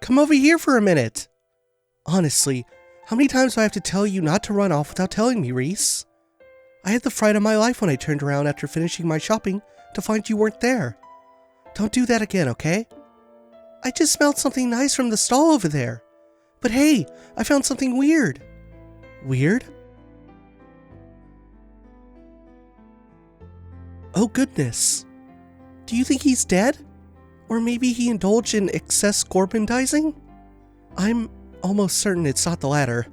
come over here for a minute. Honestly, how many times do I have to tell you not to run off without telling me, Ries? I had the fright of my life when I turned around after finishing my shopping to find you weren't there. Don't do that again, okay? I just smelled something nice from the stall over there. But hey, I found something weird. Weird? Oh goodness. Do you think he's dead? Or maybe he indulged in excess gormandizing? I'm almost certain it's not the latter.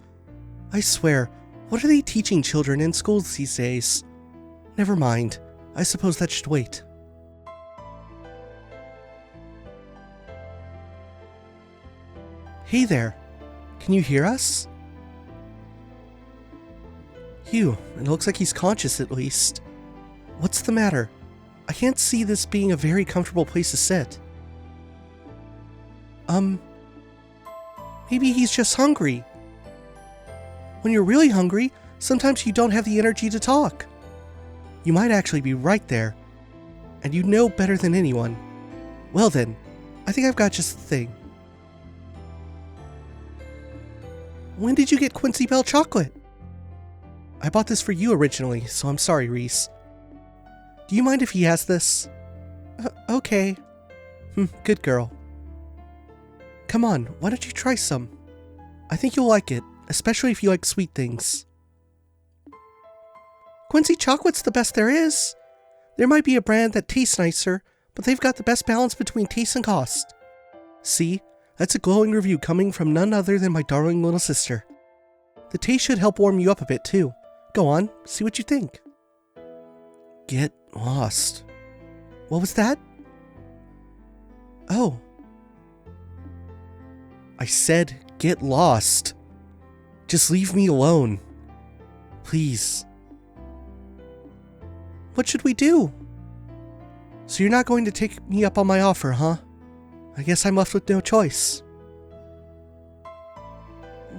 I swear, what are they teaching children in schools these days? Never mind. I suppose that should wait. Hey there. Can you hear us? Phew, it looks like he's conscious at least. What's the matter? I can't see this being a very comfortable place to sit. Maybe he's just hungry. When you're really hungry, sometimes you don't have the energy to talk. You might actually be right there, and you know better than anyone. Well then, I think I've got just the thing. When did you get Quincy Bell chocolate? I bought this for you originally, so I'm sorry, Ries. Do you mind if he has this? Okay. Good girl. Come on, why don't you try some? I think you'll like it, especially if you like sweet things. Quincy chocolate's the best there is. There might be a brand that tastes nicer, but they've got the best balance between taste and cost. See? That's a glowing review coming from none other than my darling little sister. The taste should help warm you up a bit too. Go on, see what you think. Get lost. What was that? Oh. I said get lost. Just leave me alone. Please. What should we do? So you're not going to take me up on my offer, huh? I guess I'm left with no choice.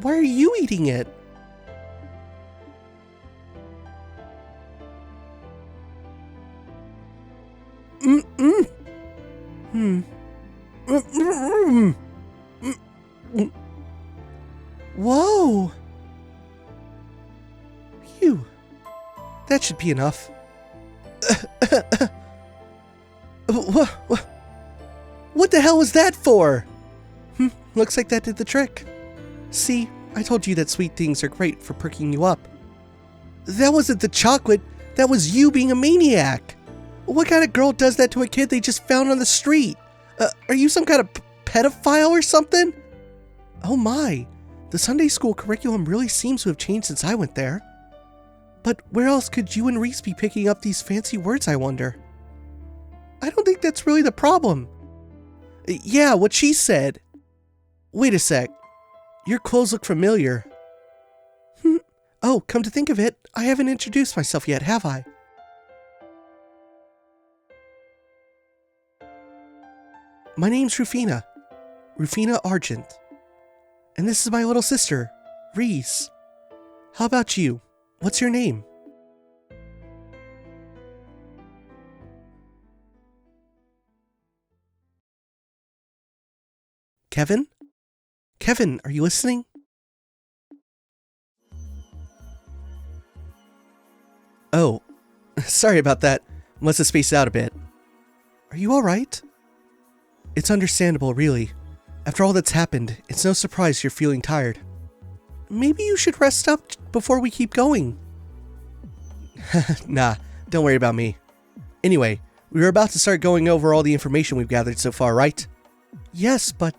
Why are you eating it? Whoa! Phew. That should be enough. What the hell was that for? Looks like that did the trick. See, I told you that sweet things are great for perking you up. That wasn't the chocolate, that was you being a maniac. What kind of girl does that to a kid they just found on the street? Are you some kind of pedophile or something? Oh my, the Sunday school curriculum really seems to have changed since I went there. But where else could you and Ries be picking up these fancy words, I wonder? I don't think that's really the problem. Yeah, what she said. Wait a sec. Your clothes look familiar. Oh, come to think of it, I haven't introduced myself yet, have I? My name's Rufina. Ries Argent. And this is my little sister, Ries. How about you? What's your name? Kevin? Kevin, are you listening? Oh, sorry about that. Must have spaced out a bit. Are you alright? It's understandable, really. After all that's happened, it's no surprise you're feeling tired. Maybe you should rest up before we keep going. Nah, don't worry about me. Anyway, we were about to start going over all the information we've gathered so far, right? Yes, but...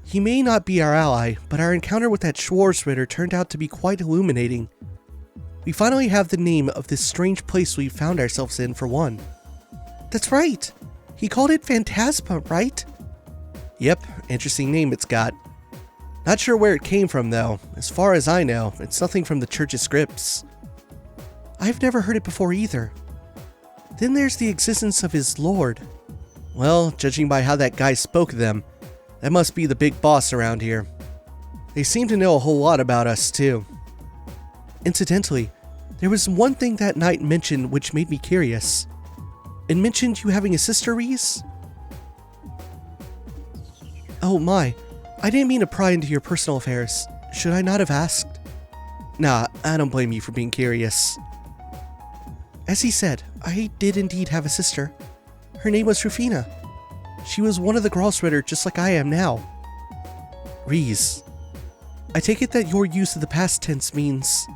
He may not be our ally, but our encounter with that Schwarzritter turned out to be quite illuminating. We finally have the name of this strange place we found ourselves in, for one. That's right! He called it Phantasma, right? Yep, interesting name it's got. Not sure where it came from, though. As far as I know, it's nothing from the church's scripts. I've never heard it before either. Then there's the existence of his lord. Well, judging by how that guy spoke of them, that must be the big boss around here. They seem to know a whole lot about us, too. Incidentally, there was one thing that night mentioned which made me curious. It mentioned you having a sister, Ries? Oh my, I didn't mean to pry into your personal affairs. Should I not have asked? Nah, I don't blame you for being curious. As he said, I did indeed have a sister. Her name was Rufina. She was one of the Gralsritter just like I am now. Ries. I take it that your use of the past tense means...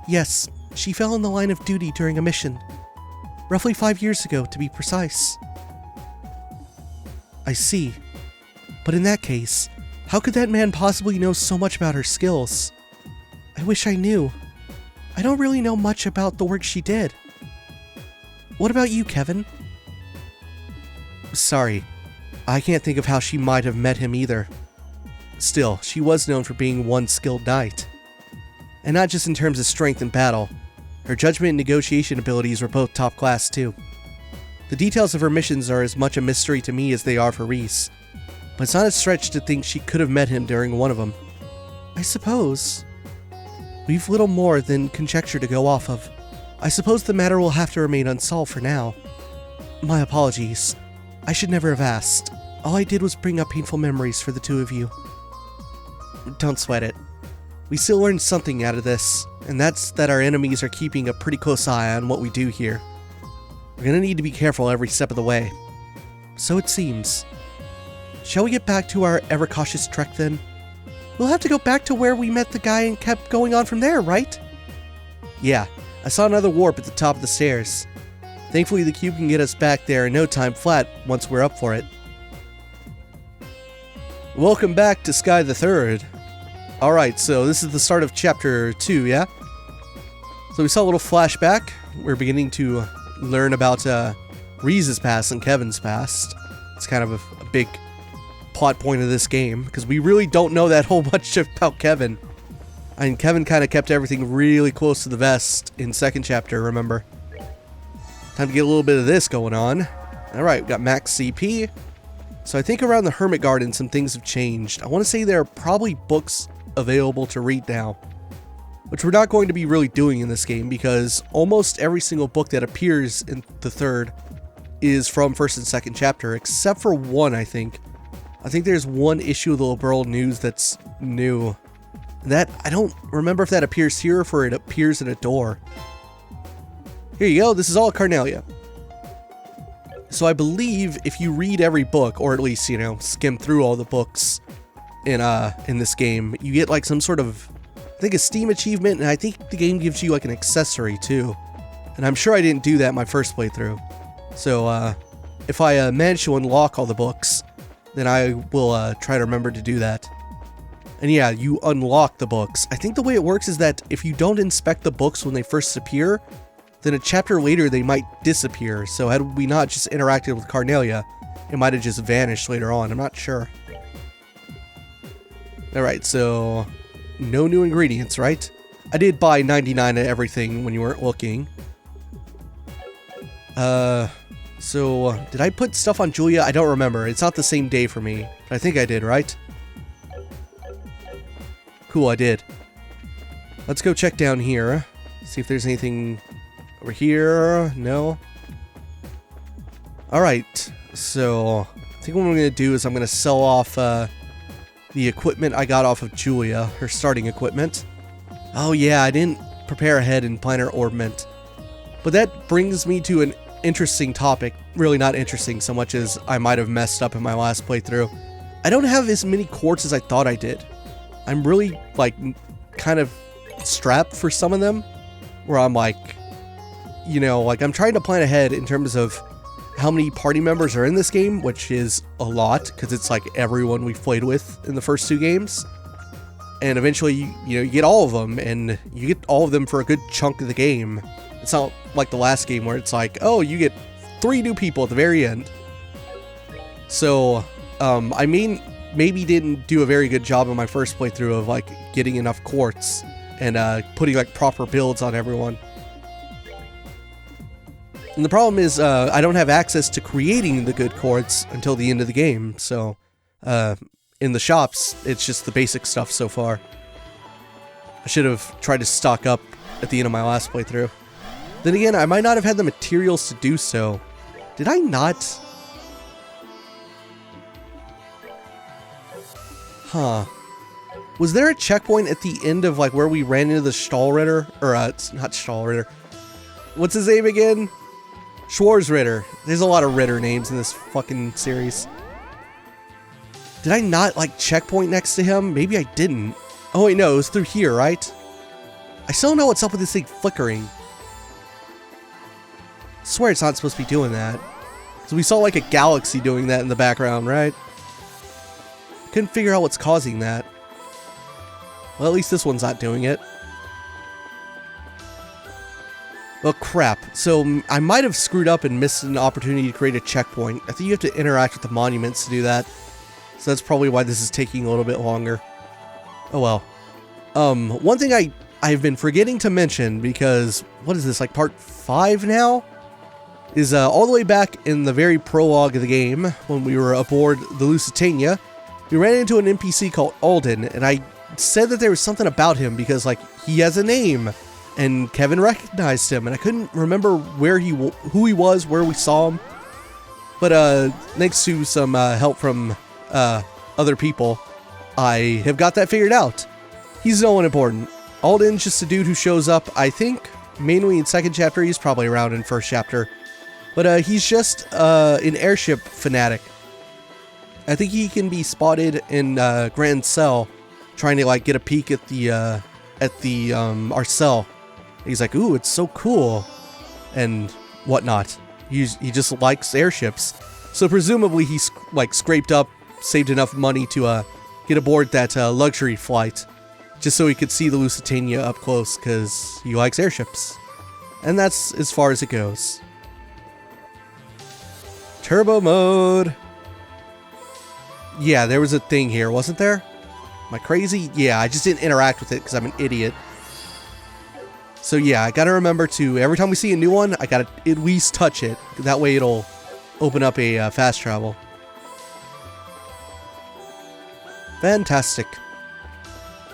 Yes, she fell in the line of duty during a mission. Roughly 5 years ago, to be precise. I see. But in that case, how could that man possibly know so much about her skills? I wish I knew. I don't really know much about the work she did. What about you, Kevin? Sorry, I can't think of how she might have met him either. Still, she was known for being one skilled knight. And not just in terms of strength in battle. Her judgment and negotiation abilities were both top class too. The details of her missions are as much a mystery to me as they are for Ries. But it's not a stretch to think she could have met him during one of them. I suppose. We've little more than conjecture to go off of. I suppose the matter will have to remain unsolved for now. My apologies. I should never have asked. All I did was bring up painful memories for the two of you. Don't sweat it. We still learned something out of this, and that's that our enemies are keeping a pretty close eye on what we do here. We're gonna need to be careful every step of the way. So it seems. Shall we get back to our ever-cautious trek then? We'll have to go back to where we met the guy and kept going on from there, right? Yeah, I saw another warp at the top of the stairs. Thankfully the cube can get us back there in no time flat once we're up for it. Welcome back to Sky the Third. Alright, so this is the start of Chapter 2, yeah? So we saw a little flashback. We're beginning to learn about Ries's past and Kevin's past. It's kind of a big plot point of this game, because we really don't know that whole much about Kevin. I mean, Kevin kind of kept everything really close to the vest in second chapter, remember? Time to get a little bit of this going on. Alright, we got max CP. So I think around the Hermit Garden some things have changed. I want to say there are probably books available to read now, which we're not going to be really doing in this game because almost every single book that appears in the third is from first and second chapter, except for one, I think. I think there's one issue of the Liberl News that's new. That, I don't remember if that appears here or if it appears in a door. Here you go, this is all Carnelia. So I believe if you read every book, or at least, you know, skim through all the books in this game, you get like some sort of, I think, a Steam achievement, and I think the game gives you like an accessory too. And I'm sure I didn't do that in my first playthrough. So if I manage to unlock all the books, then I will try to remember to do that. And yeah, you unlock the books. I think the way it works is that if you don't inspect the books when they first appear, then a chapter later they might disappear. So had we not just interacted with Carnelia, it might have just vanished later on. I'm not sure. Alright, so no new ingredients, right? I did buy 99 of everything when you weren't looking. So did I put stuff on Julia? I don't remember. It's not the same day for me, but I think I did, right? Cool, I did. Let's go check down here. See if there's anything over here. No. Alright, so I think what I'm going to do is I'm going to sell off the equipment I got off of Julia, her starting equipment. Oh yeah, I didn't prepare ahead and plan her orbment. But that brings me to an interesting topic. Really not interesting so much as I might have messed up in my last playthrough. I don't have as many quartz as I thought I did. I'm really, like, kind of strapped for some of them, where I'm like, you know, like I'm trying to plan ahead in terms of how many party members are in this game, which is a lot, because it's like everyone we've played with in the first two games. And eventually, you get all of them, and you get all of them for a good chunk of the game. It's not like the last game where it's like, oh, you get 3 new people at the very end. So, I mean, maybe didn't do a very good job in my first playthrough of like getting enough quartz and putting like proper builds on everyone. And the problem is I don't have access to creating the good quartz until the end of the game, so in the shops, it's just the basic stuff so far. I should have tried to stock up at the end of my last playthrough. Then again, I might not have had the materials to do so. Did I not? Huh. Was there a checkpoint at the end of like where we ran into the Stahlritter? Or it's not Stahlritter. What's his name again? Schwarzritter. There's a lot of Ritter names in this fucking series. Did I not like checkpoint next to him? Maybe I didn't. Oh wait, no, it was through here, right? I still don't know what's up with this thing flickering. I swear it's not supposed to be doing that. So we saw like a galaxy doing that in the background, right? Couldn't figure out what's causing that. Well, at least this one's not doing it. Well, crap. So I might have screwed up and missed an opportunity to create a checkpoint. I think you have to interact with the monuments to do that. So that's probably why this is taking a little bit longer. Oh well. One thing I've been forgetting to mention, because, what is this, like part 5 now? Is all the way back in the very prologue of the game, when we were aboard the Lusitania, we ran into an NPC called Alden, and I said that there was something about him because, like, he has a name, and Kevin recognized him, and I couldn't remember who he was, where we saw him. But thanks to some help from other people, I have got that figured out. He's no one important. Alden's just a dude who shows up, I think, mainly in 2nd chapter. He's probably around in 1st chapter. But he's just an airship fanatic. I think he can be spotted in Grand Cell, trying to like get a peek at the Arcel. He's like, ooh, it's so cool, and whatnot. He just likes airships. So presumably he's like saved enough money to get aboard that luxury flight, just so he could see the Lusitania up close, because he likes airships. And that's as far as it goes. Turbo mode. Yeah, there was a thing here, wasn't there? Am I crazy? Yeah, I just didn't interact with it because I'm an idiot. So yeah, I gotta remember to, every time we see a new one, I gotta at least touch it. That way it'll open up a fast travel. Fantastic.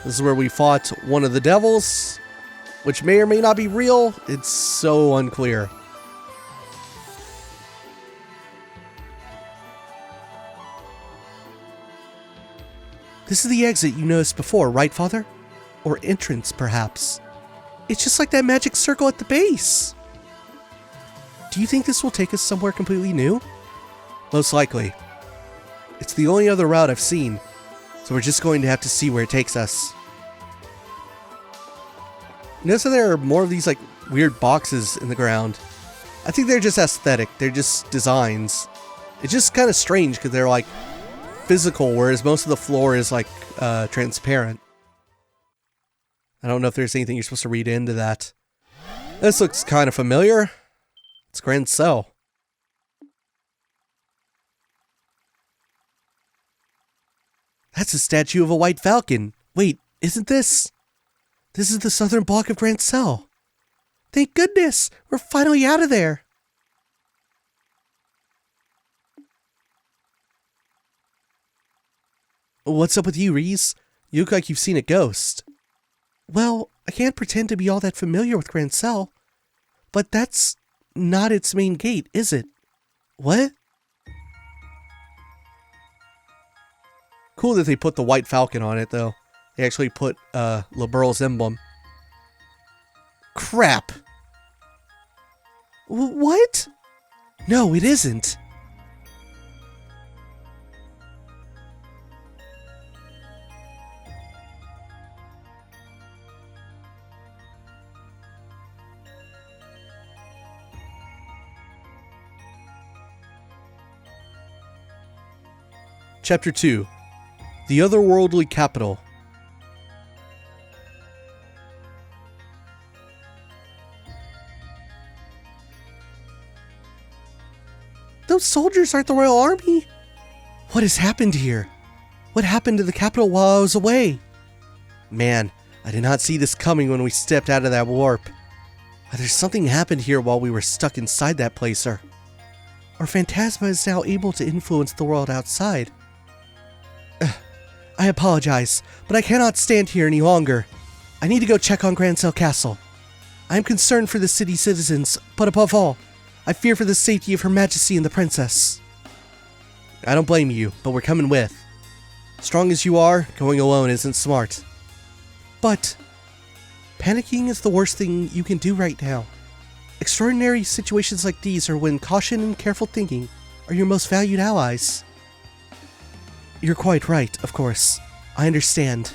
This is where we fought one of the devils, which may or may not be real. It's so unclear. This is the exit you noticed before, right, Father? Or entrance, perhaps. It's just like that magic circle at the base. Do you think this will take us somewhere completely new? Most likely. It's the only other route I've seen, so we're just going to have to see where it takes us. Notice that there are more of these like weird boxes in the ground. I think they're just aesthetic. They're just designs. It's just kind of strange because they're like physical, whereas most of the floor is like transparent. I don't know if there's anything you're supposed to read into that. This looks kind of familiar. It's Grand Cell. That's a statue of a white falcon. Wait, isn't this? This is the southern block of Grand Cell. Thank goodness! We're finally out of there! What's up with you, Ries? You look like you've seen a ghost. Well, I can't pretend to be all that familiar with Grand Cell, but that's not its main gate, is it? What? Cool that they put the white falcon on it, though. They actually put Liberl's emblem. Crap! What? No, it isn't. Chapter 2. The Otherworldly Capital. Those soldiers aren't the Royal Army? What has happened here? What happened to the capital while I was away? Man, I did not see this coming when we stepped out of that warp. Whether something happened here while we were stuck inside that place, or Phantasma is now able to influence the world outside. I apologize, but I cannot stand here any longer. I need to go check on Grand Cell Castle. I am concerned for the city's citizens, but above all, I fear for the safety of Her Majesty and the Princess. I don't blame you, but we're coming with. Strong as you are, going alone isn't smart. But panicking is the worst thing you can do right now. Extraordinary situations like these are when caution and careful thinking are your most valued allies. You're quite right, of course. I understand.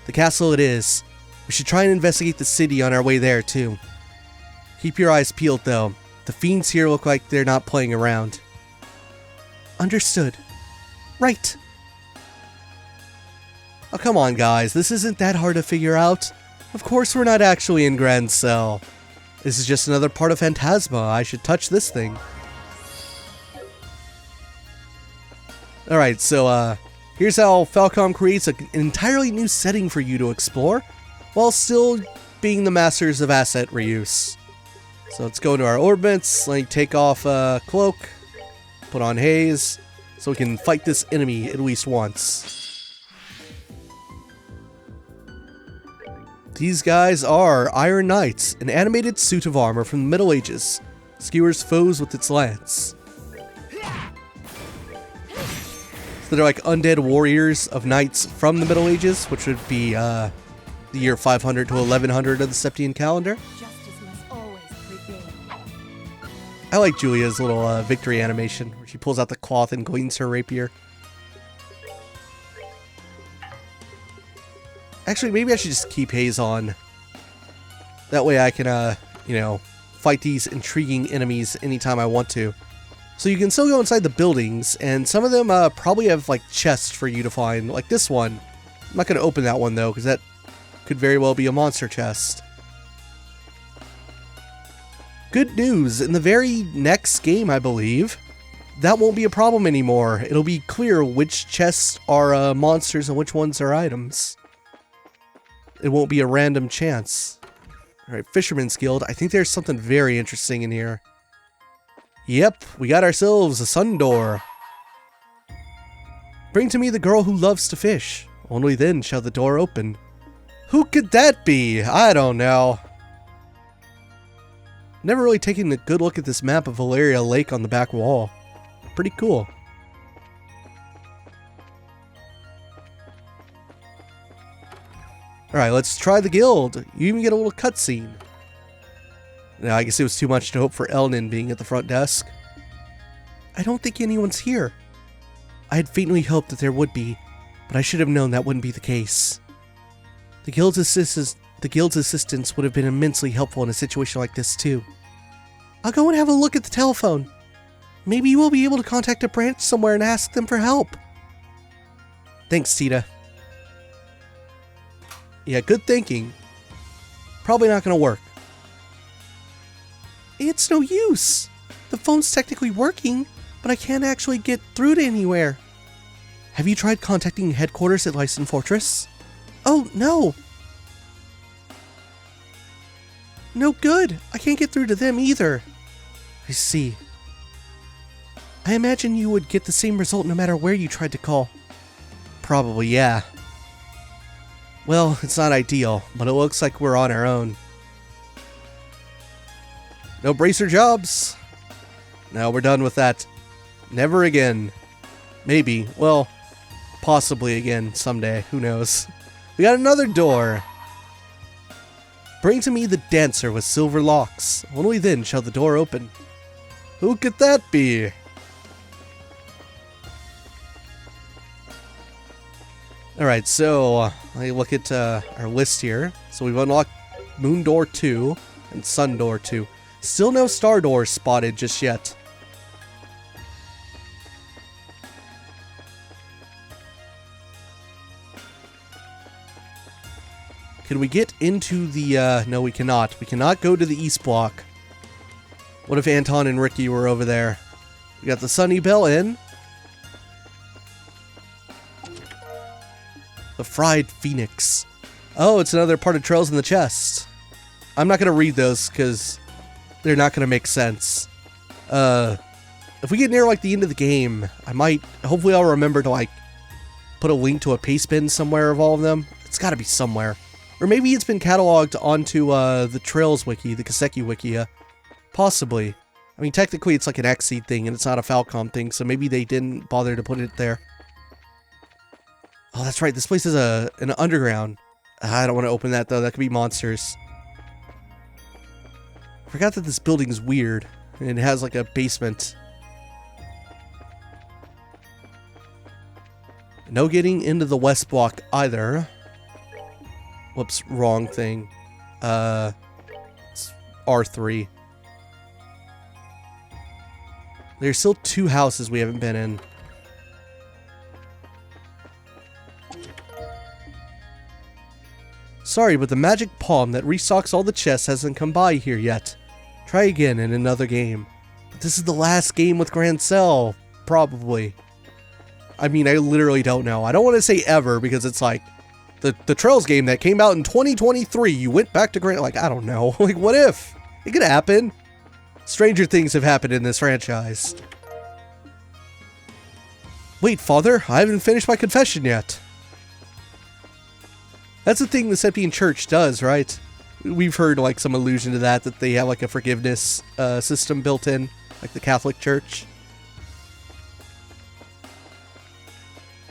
The castle it is. We should try and investigate the city on our way there, too. Keep your eyes peeled, though. The fiends here look like they're not playing around. Understood. Right. Oh, come on, guys. This isn't that hard to figure out. Of course we're not actually in Grand Cell. This is just another part of Phantasma. I should touch this thing. Alright, so, here's how Falcom creates an entirely new setting for you to explore, while still being the masters of asset reuse. So let's go into our orbits, like take off Cloak, put on Haze, so we can fight this enemy at least once. These guys are Iron Knights, an animated suit of armor from the Middle Ages. Skewers foes with its lance. So they're like undead warriors of knights from the Middle Ages, which would be the year 500 to 1100 of the Septian calendar. I like Julia's little victory animation, where she pulls out the cloth and gleans her rapier. Actually, maybe I should just keep Haze on. That way I can, you know, fight these intriguing enemies anytime I want to. So you can still go inside the buildings, and some of them probably have, like, chests for you to find. Like this one. I'm not going to open that one, though, because that could very well be a monster chest. Good news, in the very next game, I believe, that won't be a problem anymore. It'll be clear which chests are monsters and which ones are items. It won't be a random chance. Alright, Fisherman's Guild. I think there's something very interesting in here. Yep, we got ourselves a sun door. Bring to me the girl who loves to fish. Only then shall the door open. Who could that be? I don't know. Never really taken a good look at this map of Valeria Lake on the back wall. Pretty cool. Alright, let's try the guild. You even get a little cutscene. Now, I guess it was too much to hope for Elnin being at the front desk. I don't think anyone's here. I had faintly hoped that there would be, but I should have known that wouldn't be the case. The guild's assistance would have been immensely helpful in a situation like this, too. I'll go and have a look at the telephone. Maybe you will be able to contact a branch somewhere and ask them for help. Thanks, Tita. Yeah, good thinking. Probably not going to work. It's no use. The phone's technically working, but I can't actually get through to anywhere. Have you tried contacting headquarters at Lyson Fortress? Oh, no. No good. I can't get through to them either. I see. I imagine you would get the same result no matter where you tried to call. Probably, yeah. Well, it's not ideal, but it looks like we're on our own. No bracer jobs? No, we're done with that. Never again. Maybe. Well, possibly again someday. Who knows? We got another door. Bring to me the dancer with silver locks. Only then shall the door open. Who could that be? Alright, so let me look at our list here. So we've unlocked Moon Door 2 and Sun Door 2. Still no Star Doors spotted just yet. Can we get into the, no we cannot. We cannot go to the East Block. What if Anton and Ricky were over there? We got the Sunny Bell in. The Fried Phoenix. Oh, it's another part of Trails in the Chest. I'm not going to read those because they're not going to make sense. If we get near like the end of the game, I might, hopefully I'll remember to like put a link to a paste bin somewhere of all of them. It's got to be somewhere. Or maybe it's been cataloged onto the Trails wiki, the Kiseki wiki. Possibly. I mean, technically it's like an Xseed thing and it's not a Falcom thing, so maybe they didn't bother to put it there. Oh, that's right. This place is an underground. I don't want to open that, though. That could be monsters. Forgot that this building's weird. And it has, like, a basement. No getting into the west block, either. Whoops, wrong thing. It's R3. There's still 2 houses we haven't been in. Sorry, but the magic palm that restocks all the chests hasn't come by here yet. Try again in another game. But this is the last game with Grancel, probably. I mean, I literally don't know. I don't want to say ever, because it's like, the Trails game that came out in 2023, you went back to Grancel, like, I don't know. Like, what if? It could happen. Stranger things have happened in this franchise. Wait, Father, I haven't finished my confession yet. That's the thing the Septian Church does, right? We've heard, like, some allusion to that they have, like, a forgiveness system built in, like the Catholic Church.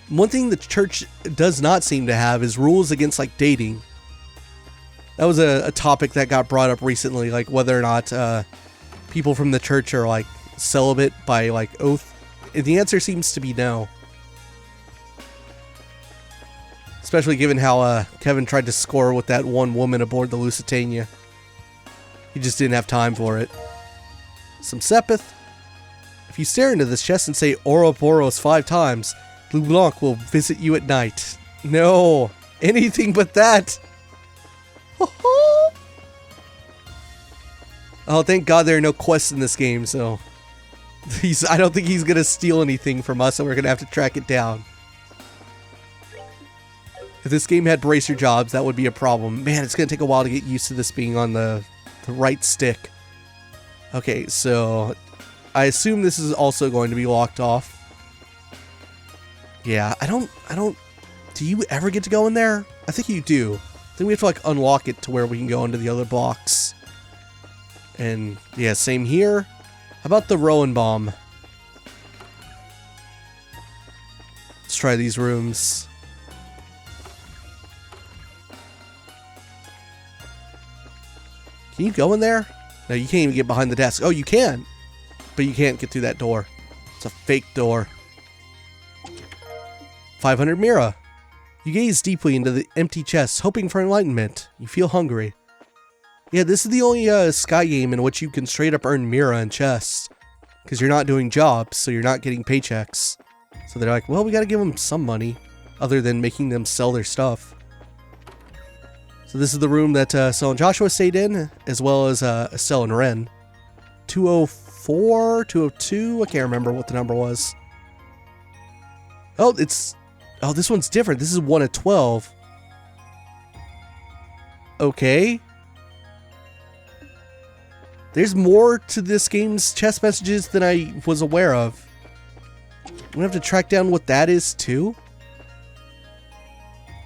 One thing the church does not seem to have is rules against, like, dating. That was a topic that got brought up recently, like, whether or not people from the church are, like, celibate by, like, oath. And the answer seems to be no. Especially given how Kevin tried to score with that one woman aboard the Lusitania. He just didn't have time for it. Some Sepith. If you stare into this chest and say Ouroboros 5 times, Blue Blanc will visit you at night. No, anything but that. Oh, thank God there are no quests in this game, so I don't think he's gonna steal anything from us, and we're gonna have to track it down. If this game had bracer jobs, that would be a problem. Man, it's gonna take a while to get used to this being on the right stick. Okay, so I assume this is also going to be locked off. Yeah, I don't, do you ever get to go in there? I think you do. I think we have to, like, unlock it to where we can go into the other blocks. And, yeah, same here. How about the Rowan Bomb? Let's try these rooms. Can you go in there? No, you can't even get behind the desk. Oh, you can. But you can't get through that door. It's a fake door. 500 Mira. You gaze deeply into the empty chest, hoping for enlightenment. You feel hungry. Yeah, this is the only Sky game in which you can straight up earn Mira and chests. Because you're not doing jobs, so you're not getting paychecks. So they're like, well, we gotta give them some money. Other than making them sell their stuff. So this is the room that Estelle and Joshua stayed in, as well as Estelle and Ren. 204, 202, I can't remember what the number was. Oh, oh, this one's different. This is 1 of 12. Okay. There's more to this game's chest messages than I was aware of. I'm gonna have to track down what that is, too.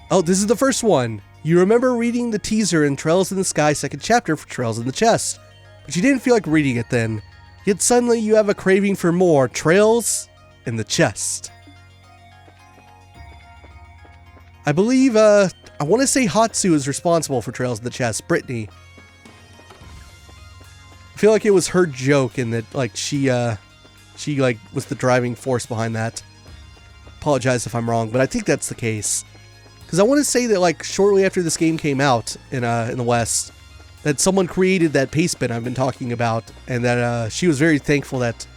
Oh, this is the first one. You remember reading the teaser in Trails in the Sky 2nd chapter for Trails in the Chest, but you didn't feel like reading it then. Yet suddenly you have a craving for more Trails in the Chest. I believe, I want to say Hatsu is responsible for Trails in the Chest, Brittany. I feel like it was her joke in that, like, she like, was the driving force behind that. Apologize if I'm wrong, but I think that's the case. Because I want to say that, like, shortly after this game came out in the West, that someone created that paste bin I've been talking about, and that she was very thankful that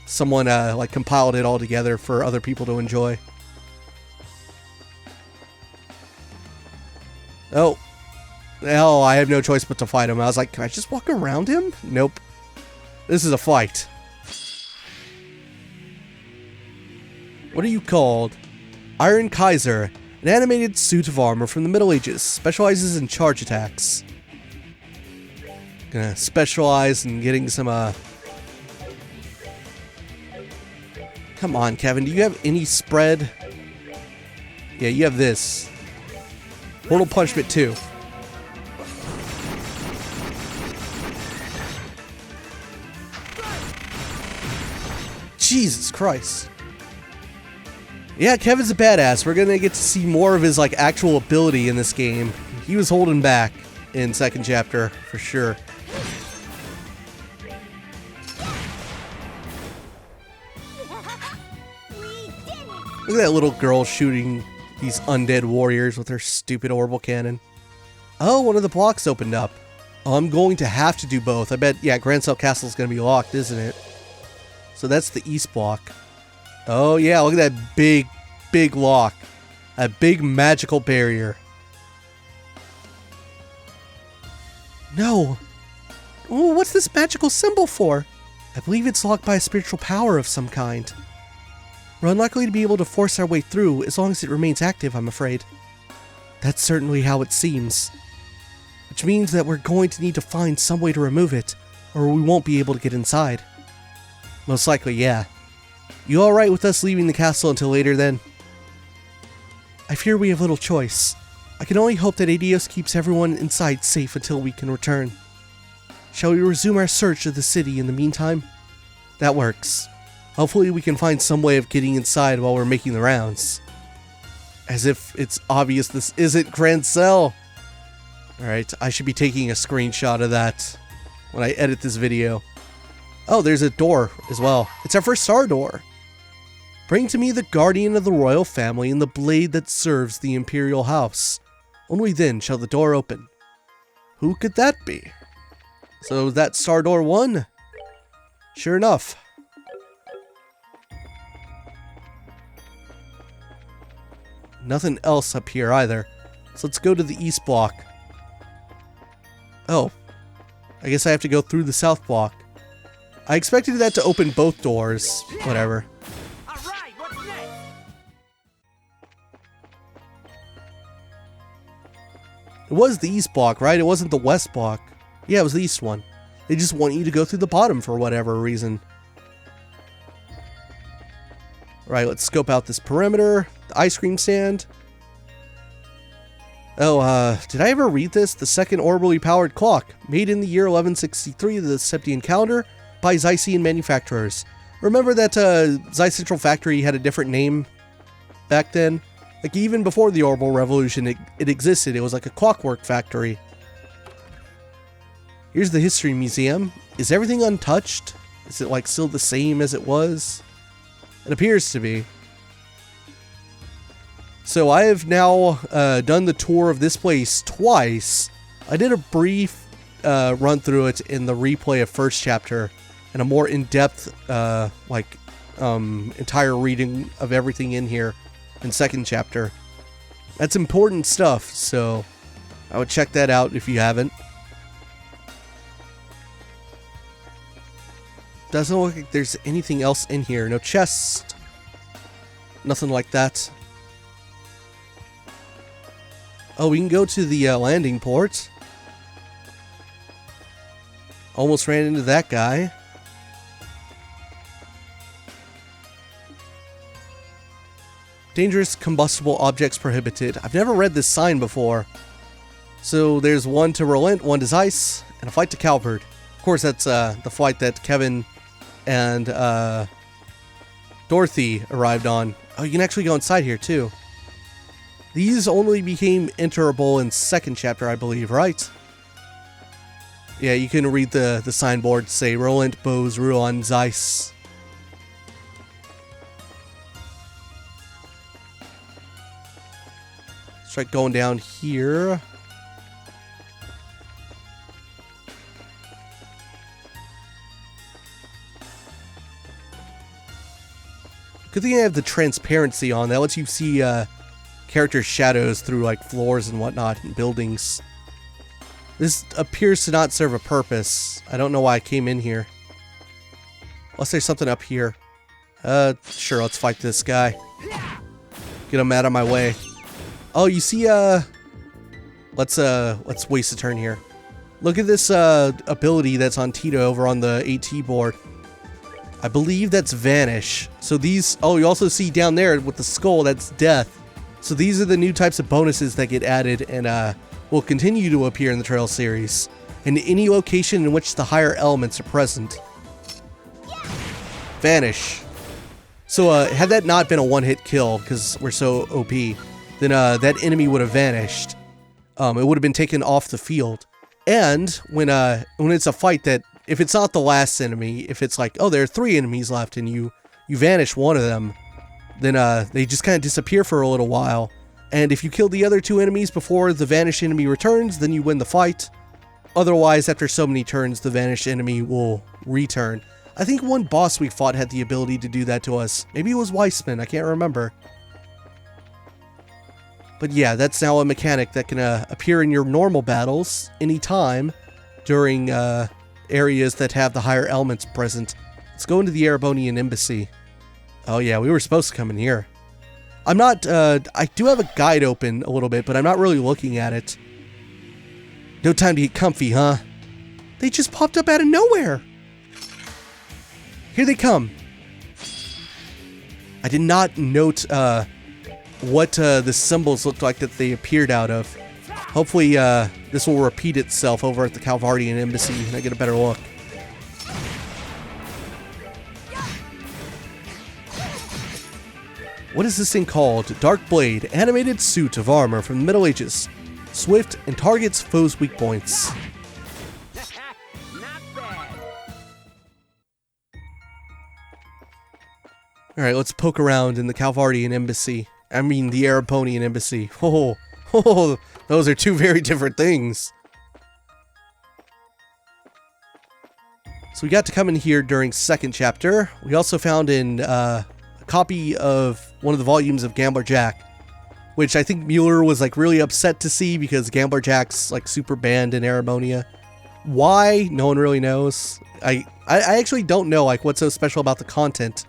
someone like compiled it all together for other people to enjoy. Oh, hell, I have no choice but to fight him. I was like, can I just walk around him? Nope. This is a fight. What are you called? Iron Kaiser. An animated suit of armor from the Middle Ages. Specializes in charge attacks. Gonna specialize in getting some, Come on, Kevin. Do you have any spread? Yeah, you have this. Mortal Punishment 2. Jesus Christ. Yeah, Kevin's a badass. We're gonna get to see more of his like actual ability in this game. He was holding back in second chapter for sure. Look at that little girl shooting these undead warriors with her stupid orbital cannon. Oh, one of the blocks opened up. Oh, I'm going to have to do both. I bet, yeah, Grand Cell Castle is going to be locked, isn't it? So that's the east block. Oh, yeah, look at that big, big lock. A big magical barrier. No. Oh, what's this magical symbol for? I believe it's locked by a spiritual power of some kind. We're unlikely to be able to force our way through as long as it remains active, I'm afraid. That's certainly how it seems. Which means that we're going to need to find some way to remove it, or we won't be able to get inside. Most likely, yeah. You alright with us leaving the castle until later then? I fear we have little choice. I can only hope that Adios keeps everyone inside safe until we can return. Shall we resume our search of the city in the meantime? That works. Hopefully we can find some way of getting inside while we're making the rounds. As if it's obvious this isn't Grand Cell. Alright, I should be taking a screenshot of that when I edit this video. Oh, there's a door as well. It's our first star door. Bring to me the guardian of the royal family and the blade that serves the imperial house. Only then shall the door open. Who could that be? So that's star door 1? Sure enough. Nothing else up here either. So let's go to the east block. Oh. I guess I have to go through the south block. I expected that to open both doors. Whatever. Alright, what's next? It was the east block, right? It wasn't the west block. Yeah, it was the east one. They just want you to go through the bottom for whatever reason. Right, let's scope out this perimeter. The ice cream stand. Oh, did I ever read this? The second orbitally powered clock, made in the year 1163 of the Septian calendar by Xseed manufacturers. Remember that Xi Central Factory had a different name back then? Like even before the Orbital Revolution, it existed. It was like a clockwork factory. Here's the History Museum. Is everything untouched? Is it like still the same as it was? It appears to be. So I have now done the tour of this place twice. I did a brief run through it in the replay of first chapter, and a more in-depth entire reading of everything in here in second chapter. That's important stuff, so I would check that out if you haven't. Doesn't look like there's anything else in here. No chest. Nothing like that. Oh, we can go to the landing port. Almost ran into that guy. Dangerous combustible objects prohibited. I've never read this sign before. So there's one to Relent, one to Zeiss, and a flight to Calvert. Of course, that's the flight that Kevin and Dorothy arrived on. Oh, you can actually go inside here too. These only became enterable in second chapter, I believe, right? Yeah, you can read the signboard say Roland Bose Ruan Zeiss. Let's try going down here. Good thing I have the transparency on. That lets you see character shadows through like floors and whatnot and buildings. This appears to not serve a purpose. I don't know why I came in here. Unless there's something up here. Sure, let's fight this guy. Get him out of my way. Oh, you see, let's waste a turn here. Look at this ability that's on Tito over on the AT board. I believe that's Vanish. So these, oh, you also see down there with the skull, that's Death. So these are the new types of bonuses that get added and will continue to appear in the Trail series, in any location in which the higher elements are present. Vanish. So had that not been a one-hit kill, because we're so OP, then that enemy would have vanished. It would have been taken off the field. And when it's a fight that, if it's not the last enemy, if it's like, oh, there are 3 enemies left and you vanish one of them, then they just kind of disappear for a little while. And if you kill the other 2 enemies before the vanished enemy returns, then you win the fight. Otherwise, after so many turns, the vanished enemy will return. I think one boss we fought had the ability to do that to us. Maybe it was Weissman, I can't remember. But yeah, that's now a mechanic that can appear in your normal battles anytime during areas that have the higher elements present. Let's go into the Erebonian embassy. Oh yeah, we were supposed to come in here. I'm not, I do have a guide open a little bit, but I'm not really looking at it. No time to get comfy, huh? They just popped up out of nowhere. Here they come. I did not note what the symbols looked like that they appeared out of. Hopefully this will repeat itself over at the Calvardian embassy and I get a better look. What is this thing called? Dark Blade, animated suit of armor from the Middle Ages. Swift and targets foes' weak points. Alright, let's poke around in the Calvardian embassy. I mean, the Erebonian embassy. Oh, those are 2 very different things. So we got to come in here during 2nd chapter. We also found in a copy of one of the volumes of Gambler Jack, which I think Mueller was like really upset to see because Gambler Jack's like super banned in Erebonia. Why? No one really knows. I actually don't know like what's so special about the content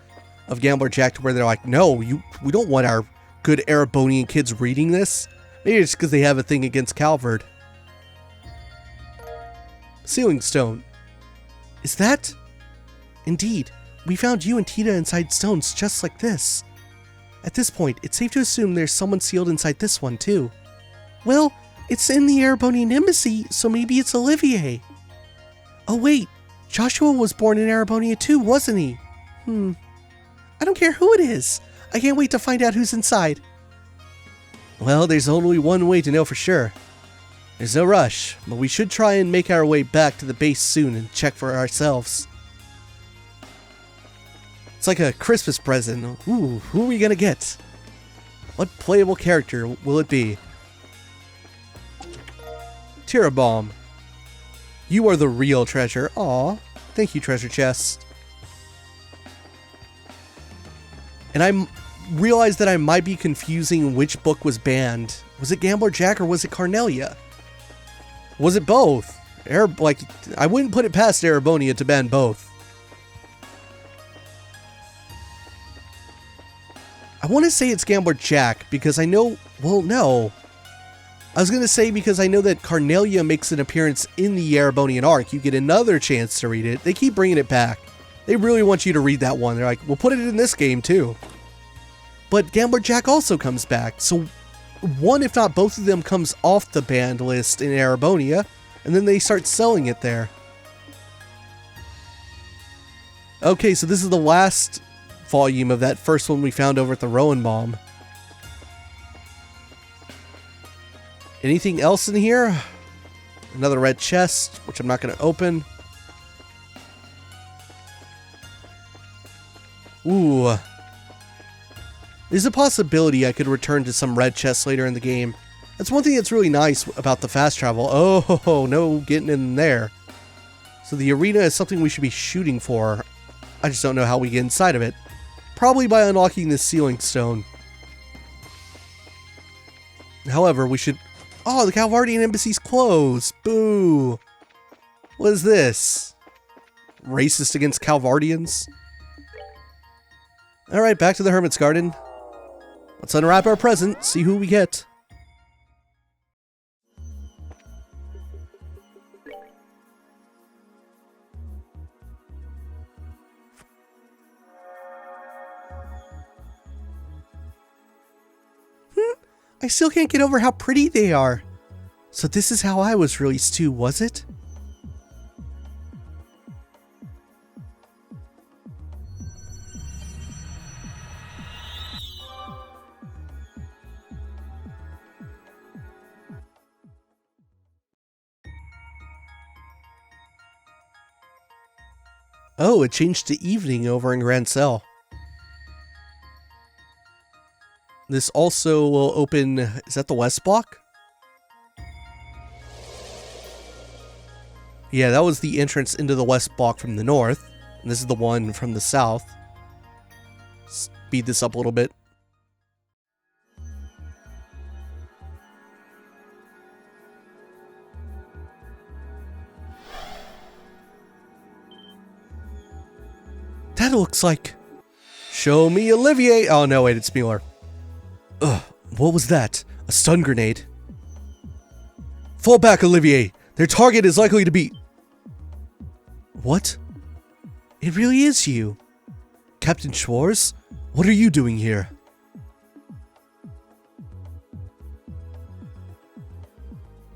of Gambler Jack to where they're like, no, we don't want our good Erebonian kids reading this. Maybe it's because they have a thing against Calvard. Sealing stone. Is that? Indeed. We found you and Tita inside stones just like this. At this point, it's safe to assume there's someone sealed inside this one too. Well, it's in the Erebonian embassy, so maybe it's Olivier. Oh wait, Joshua was born in Erebonia too, wasn't he? I don't care who it is. I can't wait to find out who's inside. Well, there's only one way to know for sure. There's no rush, but we should try and make our way back to the base soon and check for ourselves. It's like a Christmas present. Ooh, who are we gonna get? What playable character will it be? Tirabomb. You are the real treasure. Aw, thank you, treasure chest. And I realized that I might be confusing which book was banned. Was it Gambler Jack or was it Carnelia? Was it both? I wouldn't put it past Erebonia to ban both. I want to say it's Gambler Jack because I know... Well, no. I was going to say because I know that Carnelia makes an appearance in the Erebonian arc. You get another chance to read it. They keep bringing it back. They really want you to read that one. They're like, we'll put it in this game too. But Gambler Jack also comes back. So one, if not both of them, comes off the banned list in Erebonia. And then they start selling it there. Okay, so this is the last volume of that first one we found over at the Rowanbaum. Anything else in here? Another red chest, which I'm not going to open. Ooh. There's a possibility I could return to some red chests later in the game. That's one thing that's really nice about the fast travel. Oh, no getting in there. So the arena is something we should be shooting for. I just don't know how we get inside of it. Probably by unlocking this sealing stone. However, we should... Oh, the Calvardian embassy's closed. Boo. What is this? Racist against Calvardians? Alright, back to the Hermit's Garden. Let's unwrap our present, see who we get. I still can't get over how pretty they are. So this is how I was released too, was it? Oh, it changed to evening over in Grand Cell. This also will open... Is that the west block? Yeah, that was the entrance into the west block from the north. And this is the one from the south. Speed this up a little bit. That looks like... Show me Olivier! Oh no, wait, it's Mueller. Ugh, what was that? A stun grenade? Fall back, Olivier! Their target is likely to be... What? It really is you. Captain Schwarz? What are you doing here?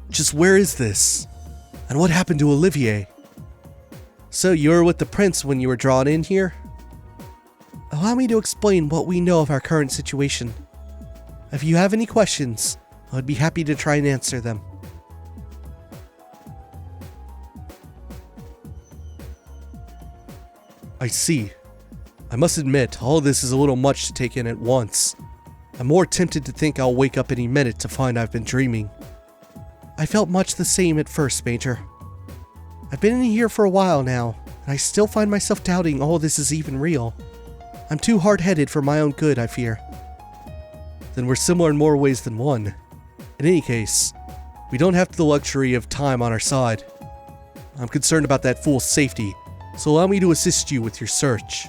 Just where is this? And what happened to Olivier? So you were with the prince when you were drawn in here? Allow me to explain what we know of our current situation. If you have any questions, I would be happy to try and answer them. I see. I must admit, all of this is a little much to take in at once. I'm more tempted to think I'll wake up any minute to find I've been dreaming. I felt much the same at first, Major. I've been in here for a while now, and I still find myself doubting all this is even real. I'm too hard-headed for my own good, I fear. Then we're similar in more ways than one. In any case, we don't have the luxury of time on our side. I'm concerned about that fool's safety, so allow me to assist you with your search.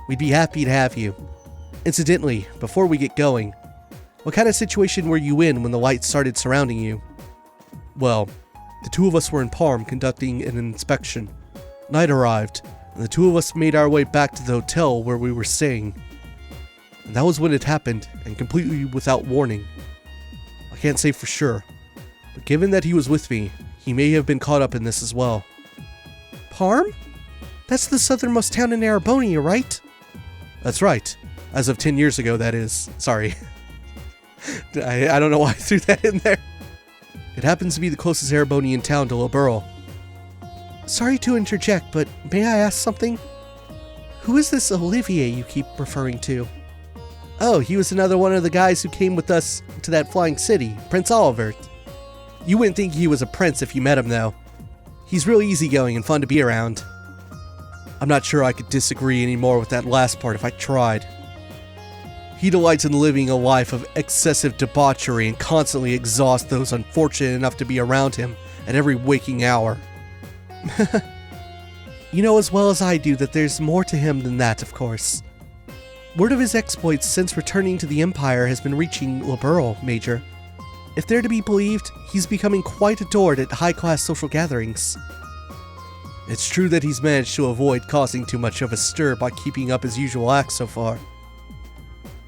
We'd be happy to have you. Incidentally, before we get going, what kind of situation were you in when the light started surrounding you? Well, the two of us were in Parm conducting an inspection. Night arrived, and the two of us made our way back to the hotel where we were staying. And that was when it happened, and completely without warning. I can't say for sure, but given that he was with me, he may have been caught up in this as well. Parm? That's the southernmost town in Erebonia, right? That's right. As of 10 years ago, that is. Sorry. I don't know why I threw that in there. It happens to be the closest Erebonian town to Liberl. Sorry to interject, but may I ask something? Who is this Olivier you keep referring to? Oh, he was another one of the guys who came with us to that flying city, Prince Olivert. You wouldn't think he was a prince if you met him, though. He's real easygoing and fun to be around. I'm not sure I could disagree anymore with that last part if I tried. He delights in living a life of excessive debauchery and constantly exhausts those unfortunate enough to be around him at every waking hour. You know as well as I do that there's more to him than that, of course. Word of his exploits since returning to the Empire has been reaching Liberl, Major. If they're to be believed, he's becoming quite adored at high-class social gatherings. It's true that he's managed to avoid causing too much of a stir by keeping up his usual act so far.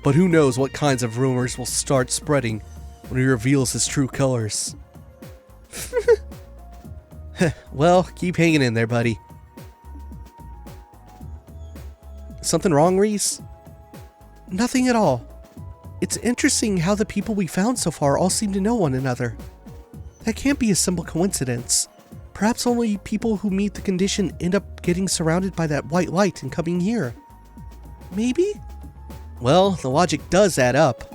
But who knows what kinds of rumors will start spreading when he reveals his true colors. Well, keep hanging in there, buddy. Something wrong, Ries? Nothing at all. It's interesting how the people we found so far all seem to know one another. That can't be a simple coincidence. Perhaps only people who meet the condition end up getting surrounded by that white light and coming here. Maybe? Well, the logic does add up.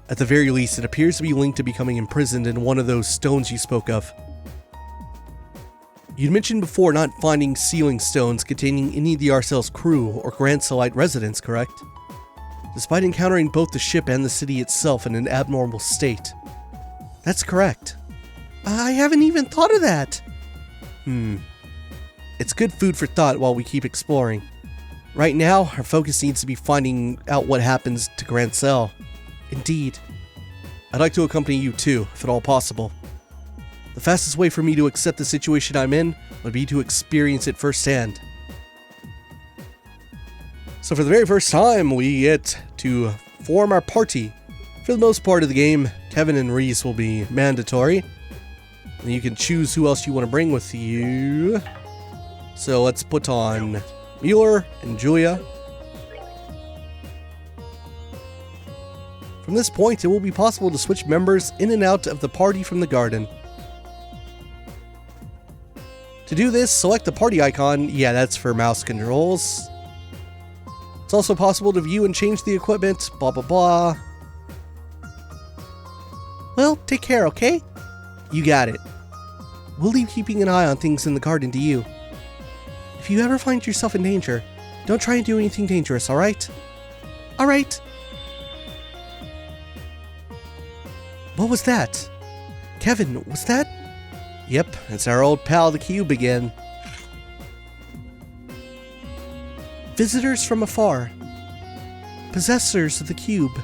At the very least, it appears to be linked to becoming imprisoned in one of those stones you spoke of. You'd mentioned before not finding sealing stones containing any of the Arcel's crew or Grand Cellite residents, correct? Despite encountering both the ship and the city itself in an abnormal state. That's correct. I haven't even thought of that. It's good food for thought while we keep exploring. Right now, our focus needs to be finding out what happens to Grand Cell. Indeed. I'd like to accompany you too, if at all possible. The fastest way for me to accept the situation I'm in would be to experience it firsthand. So for the very first time, we get to form our party. For the most part of the game, Kevin and Ries will be mandatory. And you can choose who else you want to bring with you. So let's put on Mueller and Julia. From this point, it will be possible to switch members in and out of the party from the garden. To To do this, select the party icon. Yeah, that's for mouse controls. It's also possible to view and change the equipment, blah blah blah. Well, take care, okay? You got it. We'll leave keeping an eye on things in the garden to you. If you ever find yourself in danger, don't try and do anything dangerous, alright? Alright. What was that? Kevin, was that? Yep, it's our old pal the cube again. Visitors from afar. Possessors of the cube.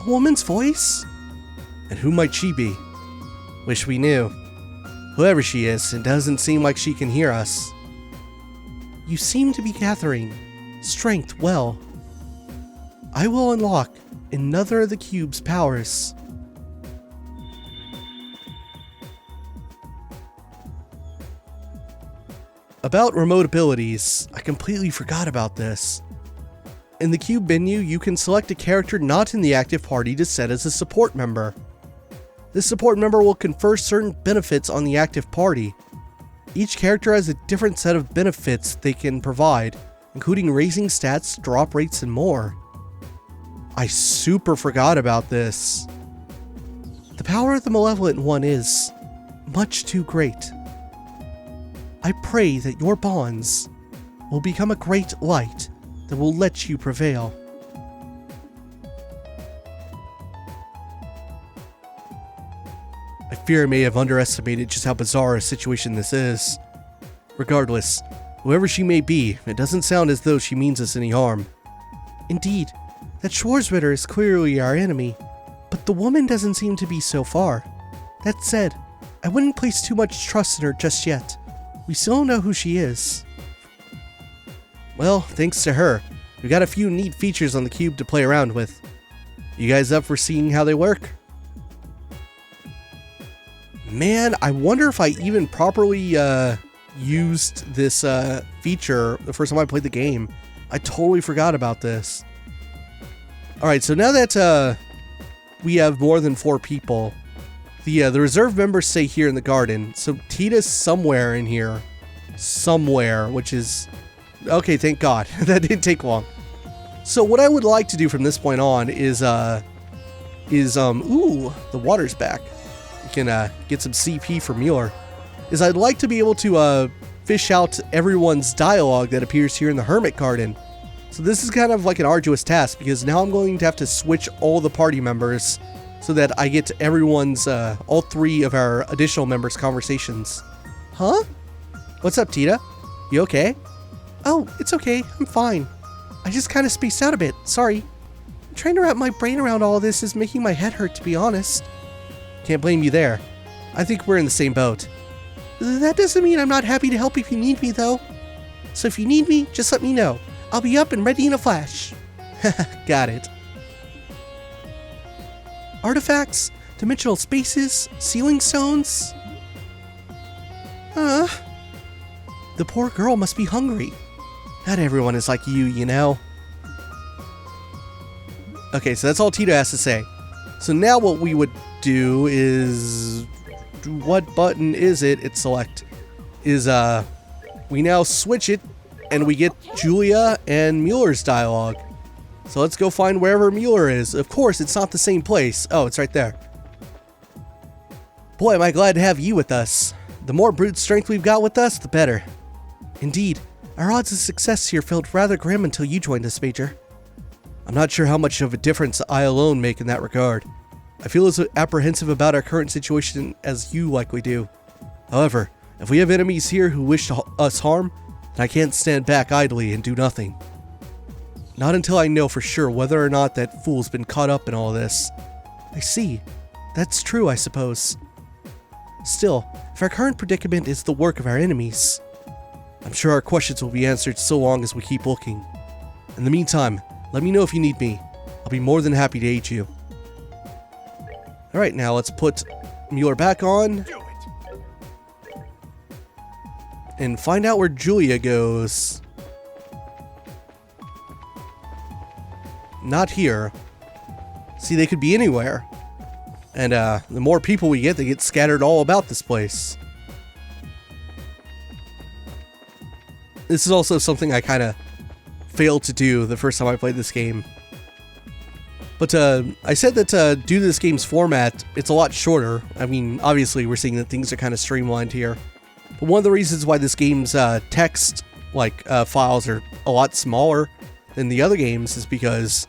A woman's voice? And who might she be? Wish we knew. Whoever she is, it doesn't seem like she can hear us. You seem to be gathering strength well. I will unlock another of the cube's powers. About remote abilities, I completely forgot about this. In the cube menu, you can select a character not in the active party to set as a support member. This support member will confer certain benefits on the active party. Each character has a different set of benefits they can provide, including raising stats, drop rates, and more. I super forgot about this. The power of the Malevolent One is much too great. I pray that your bonds will become a great light that will let you prevail. I fear I may have underestimated just how bizarre a situation this is. Regardless, whoever she may be, it doesn't sound as though she means us any harm. Indeed, that Schwarzritter is clearly our enemy, but the woman doesn't seem to be so far. That said, I wouldn't place too much trust in her just yet. We still don't know who she is. Well, thanks to her, we got a few neat features on the cube to play around with. You guys up for seeing how they work? Man, I wonder if I even properly used this feature the first time I played the game. I totally forgot about this. Alright, so now that we have more than 4 people, the reserve members stay here in the garden. So Tita's somewhere in here. Somewhere, which is... Okay, thank God. That didn't take long. So what I would like to do from this point on is ooh, the water's back. You can get some CP for Mueller. I'd like to be able to fish out everyone's dialogue that appears here in the Hermit Garden. So this is kind of like an arduous task, because now I'm going to have to switch all the party members so that I get everyone's, all 3 of our additional members' conversations. Huh? What's up, Tita? You okay? Oh, it's okay. I'm fine. I just kind of spaced out a bit. Sorry. Trying to wrap my brain around all this is making my head hurt, to be honest. Can't blame you there. I think we're in the same boat. That doesn't mean I'm not happy to help if you need me, though. So if you need me, just let me know. I'll be up and ready in a flash. Got it. Artifacts, dimensional spaces, ceiling stones. The poor girl must be hungry. Not everyone is like you know. Okay, so that's all Tito has to say. So now what we would do is... What button is it? It's select. We now switch it, and we get Julia and Mueller's dialogue. So let's go find wherever Mueller is. Of course, it's not the same place. Oh, it's right there. Boy, am I glad to have you with us. The more brute strength we've got with us, the better. Indeed, our odds of success here felt rather grim until you joined us, Major. I'm not sure how much of a difference I alone make in that regard. I feel as apprehensive about our current situation as you likely do. However, if we have enemies here who wish us harm, then I can't stand back idly and do nothing. Not until I know for sure whether or not that fool's been caught up in all this. I see. That's true, I suppose. Still, if our current predicament is the work of our enemies, I'm sure our questions will be answered so long as we keep looking. In the meantime, let me know if you need me. I'll be more than happy to aid you. Alright, now let's put Mueller back on. And find out where Julia goes. Not here. See, they could be anywhere. And the more people we get, they get scattered all about this place. This is also something I kind of failed to do the first time I played this game. But I said that due to this game's format, it's a lot shorter. I mean, obviously we're seeing that things are kind of streamlined here. But one of the reasons why this game's text files are a lot smaller than the other games is because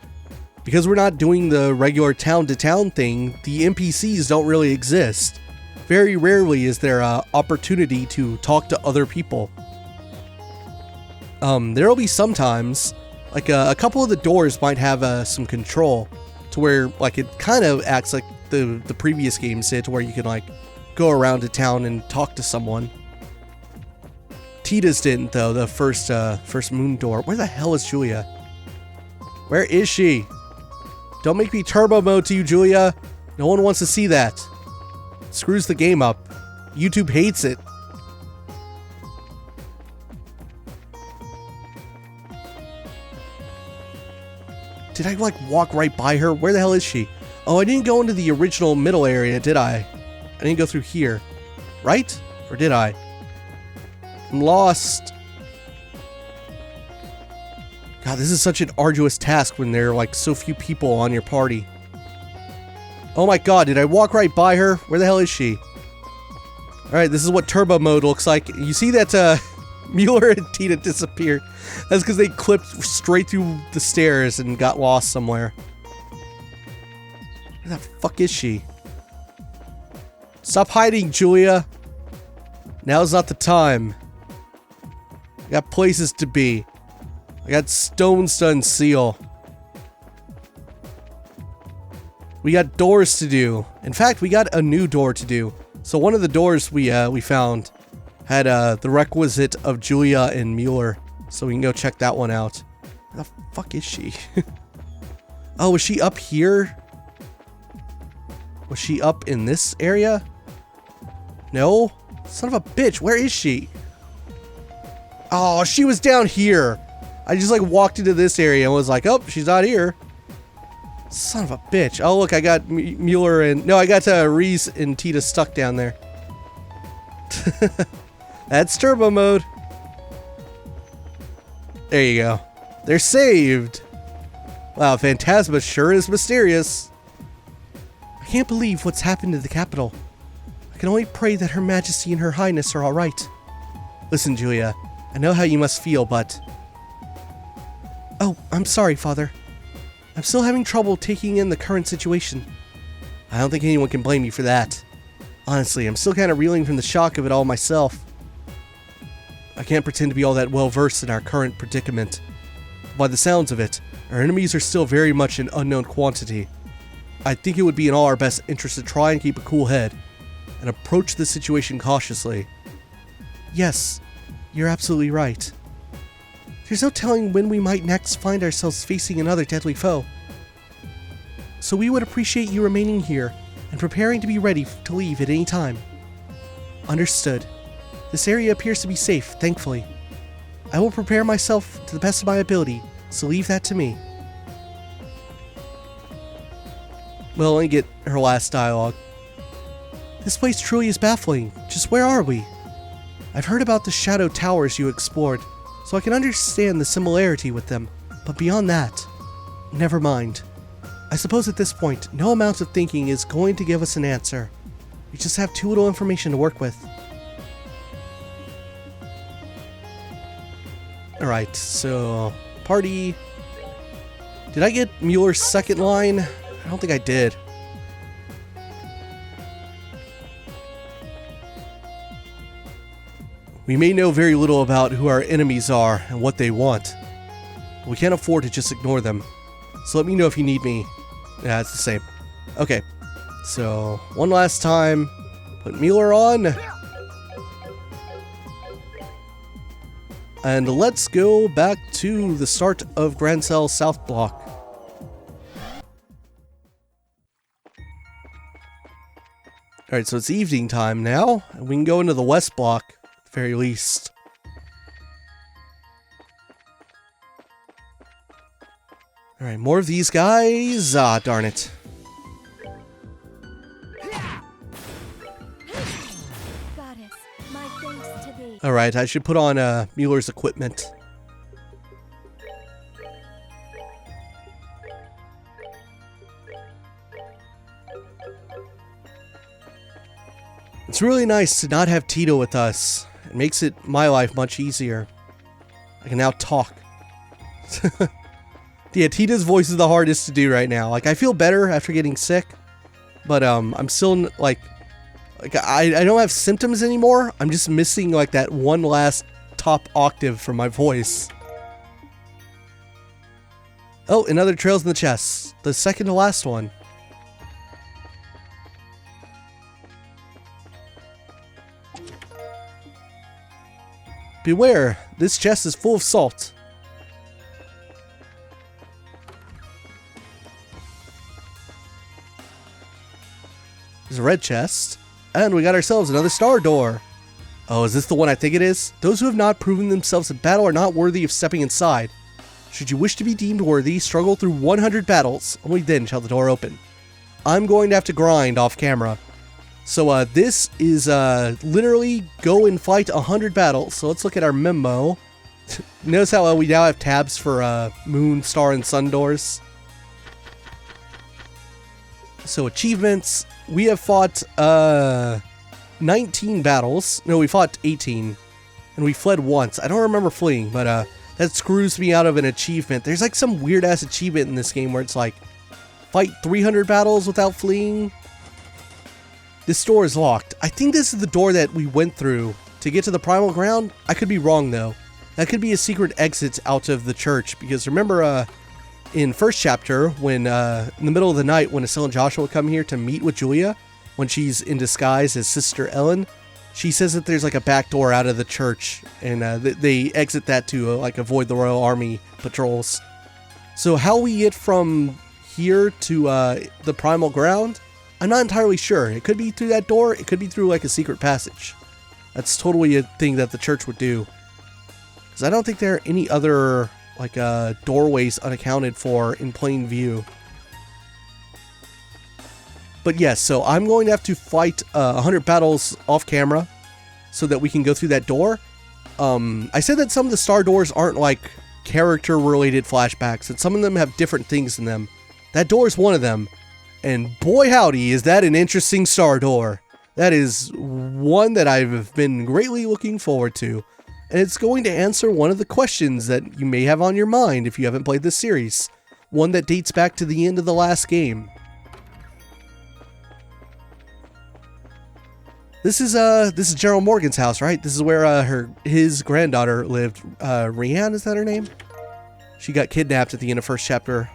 we're not doing the regular town-to-town thing. The NPCs don't really exist. Very rarely is there an opportunity to talk to other people. There'll be sometimes, like a couple of the doors might have some control to where like it kind of acts like the previous games did, to where you can like go around to town and talk to someone. Tita's didn't though, the first moon door. Where the hell is Julia? Where is she? Don't make me turbo mode to you, Julia. No one wants to see that. Screws the game up. YouTube hates it. Did I like walk right by her? Where the hell is she? Oh, I didn't go into the original middle area, did I? I didn't go through here. Right? Or did I? I'm lost. God, this is such an arduous task when there are like so few people on your party. Oh my god, did I walk right by her? Where the hell is she? Alright, this is what turbo mode looks like. You see that Mueller and Tina disappeared. That's because they clipped straight through the stairs and got lost somewhere. Where the fuck is she? Stop hiding, Julia. Now's not the time. I got places to be. I got stones to unseal. We got doors to do. In fact, we got a new door to do. So one of the doors we found had the requisite of Julia and Mueller. So we can go check that one out. Where the fuck is she? Oh, was she up here? Was she up in this area? No? Son of a bitch, where is she? Oh, she was down here. I just like walked into this area and was like, oh, she's not here. Son of a bitch. Oh, look, I got Mueller and... No, I got Ries and Tita stuck down there. That's turbo mode. There you go. They're saved. Wow, Phantasma sure is mysterious. I can't believe what's happened to the capital. I can only pray that Her Majesty and Her Highness are alright. Listen, Julia, I know how you must feel, but... Oh, I'm sorry, Father. I'm still having trouble taking in the current situation. I don't think anyone can blame you for that. Honestly, I'm still kind of reeling from the shock of it all myself. I can't pretend to be all that well versed in our current predicament. By the sounds of it, our enemies are still very much an unknown quantity. I think it would be in all our best interest to try and keep a cool head, and approach the situation cautiously. Yes, you're absolutely right. There's no telling when we might next find ourselves facing another deadly foe. So we would appreciate you remaining here and preparing to be ready to leave at any time. Understood. This area appears to be safe, thankfully. I will prepare myself to the best of my ability, so leave that to me. Well, let me get her last dialogue. This place truly is baffling. Just where are we? I've heard about the shadow towers you explored, so I can understand the similarity with them, but beyond that, never mind. I suppose at this point, no amount of thinking is going to give us an answer. We just have too little information to work with. Alright, so... Party... Did I get Mueller's second line? I don't think I did. We may know very little about who our enemies are and what they want. We can't afford to just ignore them. So let me know if you need me. Yeah, it's the same. Okay. So, one last time. Put Mueller on. And let's go back to the start of Grand Cell South Block. Alright, so it's evening time now. And we can go into the West Block. Very least. Alright, more of these guys. Ah, darn it. Goddess, my thanks to thee. Alright, I should put on Mueller's equipment. It's really nice to not have Tito with us. It makes my life much easier. I can now talk. Yeah, Tito's voice is the hardest to do right now. Like, I feel better after getting sick, but I'm still like I don't have symptoms anymore. I'm just missing like that one last top octave from my voice. Oh, another trails in the chest. The second to last one. Beware, this chest is full of salt. There's a red chest. And we got ourselves another star door. Oh, is this the one I think it is? Those who have not proven themselves in battle are not worthy of stepping inside. Should you wish to be deemed worthy, struggle through 100 battles. Only then shall the door open. I'm going to have to grind off camera. So this is literally go and fight 100 battles. So let's look at our memo. Notice how we now have tabs for moon, star, and sun doors. So achievements. We have fought 19 battles. No, we fought 18. And we fled once. I don't remember fleeing, but that screws me out of an achievement. There's like some weird ass achievement in this game where it's like fight 300 battles without fleeing. This door is locked. I think this is the door that we went through to get to the primal ground. I could be wrong though. That could be a secret exit out of the church, because remember in first chapter when in the middle of the night when Estelle and Joshua come here to meet with Julia when she's in disguise as Sister Ellen, she says that there's like a back door out of the church, and they exit that to like avoid the Royal Army patrols. So how we get from here to the primal ground, I'm not entirely sure. It could be through that door. It could be through like a secret passage. That's totally a thing that the church would do. Because I don't think there are any other like doorways unaccounted for in plain view. But yes, so I'm going to have to fight 100 battles off camera so that we can go through that door. I said that some of the star doors aren't like character related flashbacks, that some of them have different things in them. That door is one of them. And boy howdy, is that an interesting star door. That is one that I've been greatly looking forward to. And it's going to answer one of the questions that you may have on your mind if you haven't played this series. One that dates back to the end of the last game. This is Gerald Morgan's house, right? This is where his granddaughter lived. Rianne, is that her name? She got kidnapped at the end of first chapter.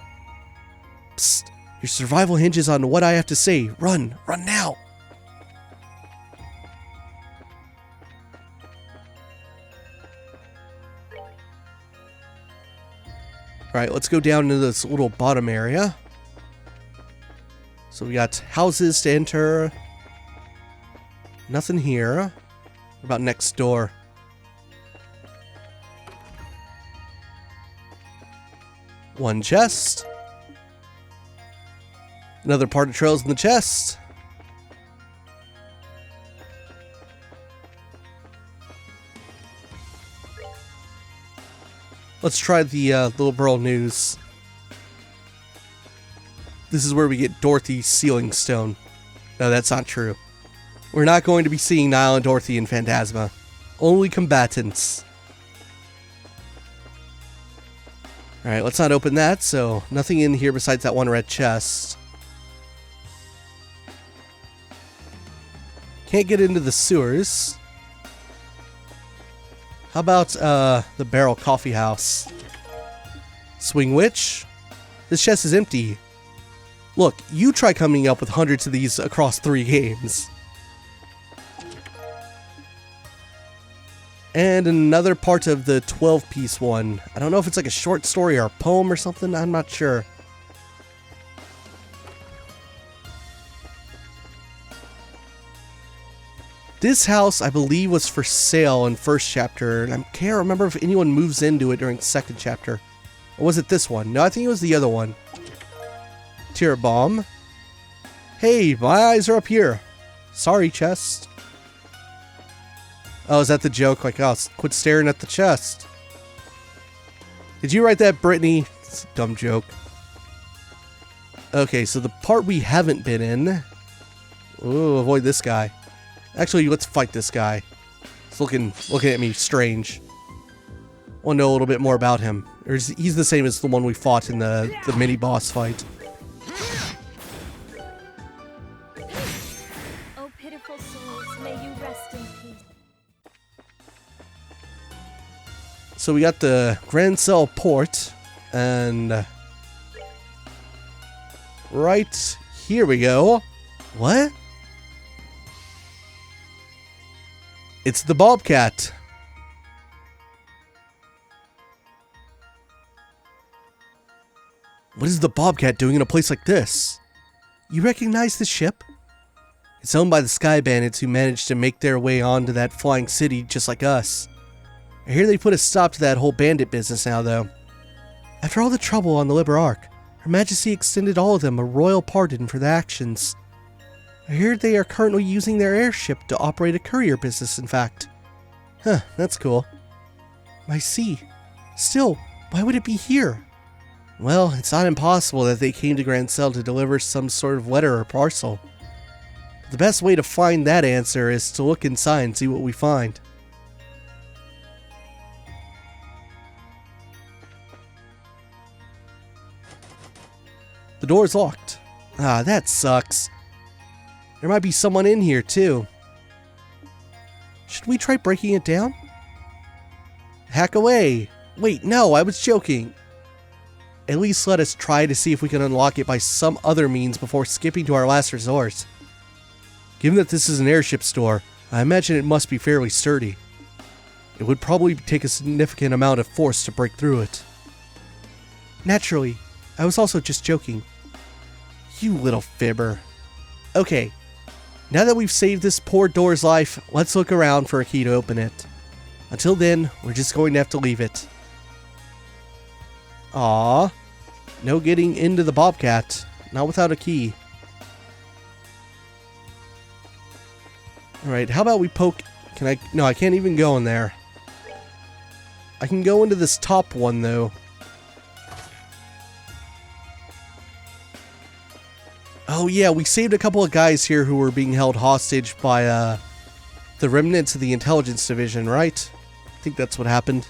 Psst. Your survival hinges on what I have to say. Run! Run now! Alright, let's go down into this little bottom area. So we got houses to enter. Nothing here. What about next door? One chest. Another part of trails in the chest. Let's try the Liberl news. This is where we get Dorothy's sealing stone. No, that's not true. We're not going to be seeing Niall and Dorothy in Phantasma. Only combatants. Alright, let's not open that, so nothing in here besides that one red chest. Can't get into the sewers. How about the Barrel Coffee House? Swing Witch? This chest is empty. Look, you try coming up with hundreds of these across 3 games. And another part of the 12-piece one. I don't know if it's like a short story or a poem or something. I'm not sure. This house, I believe, was for sale in first chapter, and I can't remember if anyone moves into it during second chapter. Or was it this one? No, I think it was the other one. Tear bomb. Hey, my eyes are up here. Sorry, chest. Oh, is that the joke? Like, oh, quit staring at the chest. Did you write that, Brittany? It's a dumb joke. Okay, so the part we haven't been in. Ooh, avoid this guy. Actually, let's fight this guy. He's looking at me strange. Want to know a little bit more about him. He's the same as the one we fought in the mini boss fight. Oh, pitiful souls, may you rest in peace. So we got the Grand Cell port, and right here we go. What? It's the Bobcat. What is the Bobcat doing in a place like this? You recognize the ship? It's owned by the Sky Bandits who managed to make their way onto that flying city just like us. I hear they put a stop to that whole bandit business now, though. After all the trouble on the Liberl Arc, Her Majesty extended all of them a royal pardon for their actions. I hear they are currently using their airship to operate a courier business, in fact. Huh, that's cool. I see. Still, why would it be here? Well, it's not impossible that they came to Grand Cell to deliver some sort of letter or parcel. But the best way to find that answer is to look inside and see what we find. The door's locked. Ah, that sucks. There might be someone in here, too. Should we try breaking it down? Hack away! Wait, no, I was joking. At least let us try to see if we can unlock it by some other means before skipping to our last resort. Given that this is an airship store, I imagine it must be fairly sturdy. It would probably take a significant amount of force to break through it. Naturally, I was also just joking. You little fibber. Okay, now that we've saved this poor door's life, let's look around for a key to open it. Until then, we're just going to have to leave it. Aww. No getting into the Bobcat. Not without a key. Alright, how about we poke... Can I... No, I can't even go in there. I can go into this top one, though. Oh yeah, we saved a couple of guys here who were being held hostage by, the remnants of the intelligence division, right? I think that's what happened.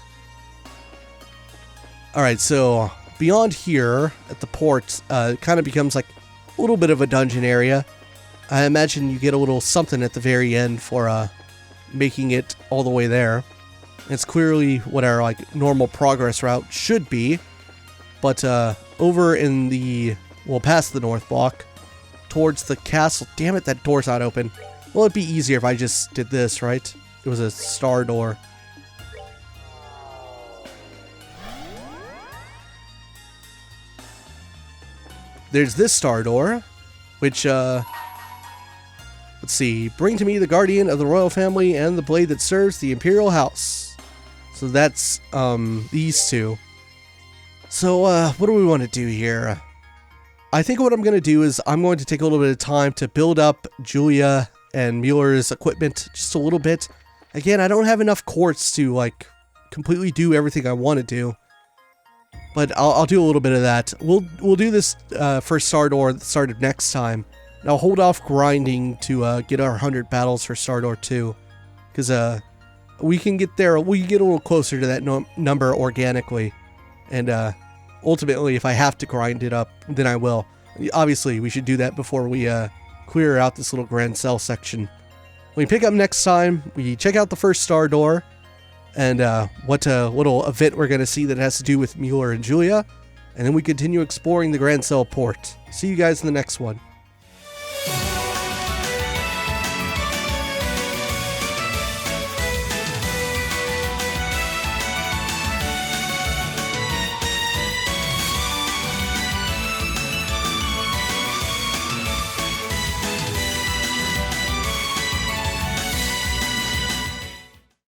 Alright, so beyond here at the port, it kind of becomes like a little bit of a dungeon area. I imagine you get a little something at the very end for making it all the way there. It's clearly what our like normal progress route should be. But over in the, well, past the North Block, towards the castle. Damn it, that door's not open. Well, it'd be easier if I just did this, right? It was a star door. There's this star door, which, let's see. Bring to me the guardian of the royal family and the blade that serves the imperial house. So that's, these two. So, what do we want to do here? I think what I'm going to do is I'm going to take a little bit of time to build up Julia and Mueller's equipment just a little bit. Again, I don't have enough quartz to, like, completely do everything I want to do. But I'll do a little bit of that. We'll do this first star door at the start of next time. And I'll hold off grinding to get our 100 battles for star door 2. Because we can get there, we can get a little closer to that number organically. And ultimately, if I have to grind it up, then I will. Obviously, we should do that before we clear out this little Grand Cell section. When we pick up next time, we check out the first star door. And what little event we're going to see that has to do with Mueller and Julia. And then we continue exploring the Grand Cell port. See you guys in the next one.